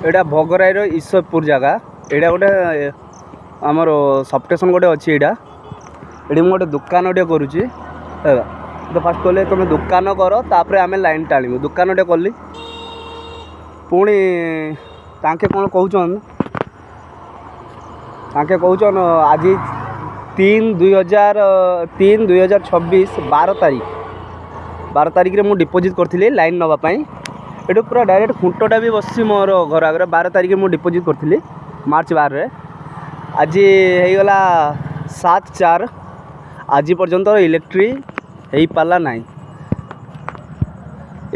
एटा भोगराईर ईश्वरपुर जगह एटा गोटे आमर सबस्टेशन गोटे अच्छी एटा ये गोटे दुकान टे करुँची तो फास्ट कहले तुम दुकान कर तापर आम लाइन टाणु दुकान टे कली पुणी तांके कौन कहन तांके कहन आज 3/2026 12 तारीख रे मु डिपोजिट करथिली लाइन नवापाई ये पूरा डायरेक्ट खुंटटा भी बस मोर घर आगे 12 तारीख में डिपोजिट करी मार्च 12 रे आज होगला 7/4 आज पर्यंत इलेक्ट्री हो पारा ना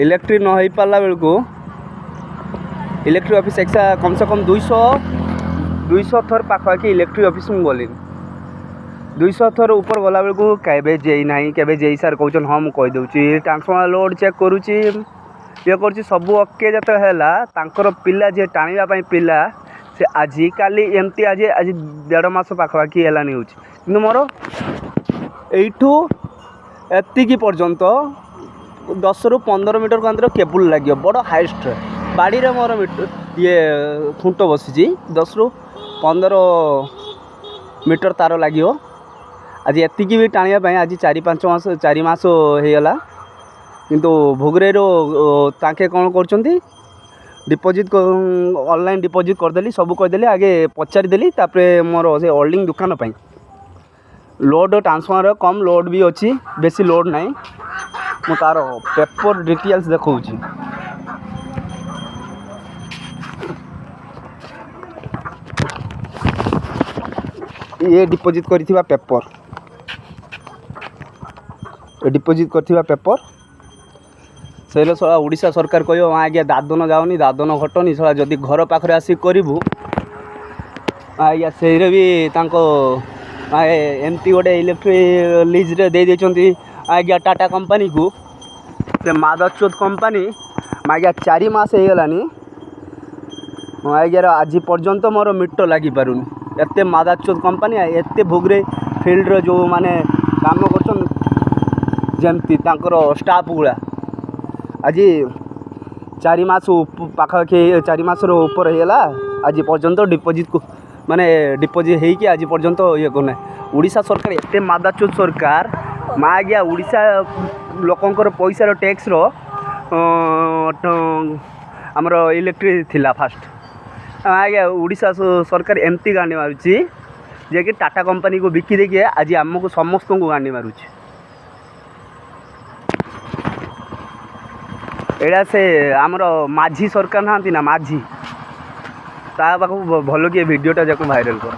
इलेक्ट्री न हो पारा बेलू इलेक्ट्री ऑफिस एक्सा कम से कम 200 थर पाखापाखि इलेक्ट्री ऑफिस में गली 200 थर ऊपर गला बेलू केबे जेई ना केबे जेई सार कहन हाँ मुझे कहीदे ट्रांसफॉर्मर लोड चेक करुच्ची ये कर सब ओके जो है पिला जी टाणी पिला से आजिकाली एमती आज 1.5 मास पाखापाखि है कि मोर यू एति पर्यंत 10 ରୁ 15 मीटर को अंदर केबुल लगे बड़ हाइस्ट बाड़ी रे मोर ये खुंट बसी 10 ରୁ 15 मीटर तार लगे आज एति भी टाणी आज 4 मास होगला किंतु भोगरेरो ताके कौन कर डिपोजिट ऑनलाइन डिपोजिट करदेली सब करदेली आगे पचारिदेली तापर मोर से होल्डिंग दुकान पाई लोड ट्रांसफॉर्मर कम लोड भी अच्छी बेसी लोड नहीं मु तार पेपर डिटेल्स देखा ये डिपोजिट करथिबा पेपर डिपोजिट करथिबा पेपर से सला ओडिशा सरकार कह आज्ञा दादन जाओनी दादन घटनी सला जदि घर पाखे आसिक करूँ आज्ञा से भी एमती गोटे इलेक्ट्री लीज रे दे देछंती आज्ञा टाटा कंपनी को से मादचोद कंपनी आज्ञा 4 मास हो गलानी आज्ञा आज पर्यंत मोर मीटर लगी पारुनी एते मादचोद कंपनी एते भोगरे फील्ड रो जो माने काम करछन जेमती तांकर स्टाफ गुला आज 4 मास पाखापाखि 4 मास ऊपर होगा आज पर्यंत डिपोजिट को माने डिपोजिट होगी आज पर्यंत ये करना ओडिशा सरकार एते मादाचोद सरकार माँ आज्ञा ओडिशा लोकंकर पैसार टैक्स रो आमर इलेक्ट्री थिला फास्ट आज्ञा ओडिशा सरकार एमती गांडी मारुची जे कि टाटा कंपनी को बिकी देके आज आमको समस्त को गांडी मारुची एड़ा से आमर माझी सरकार ना माझी ता पाखु भल किए भिडियोटा जाक भाइराल कर।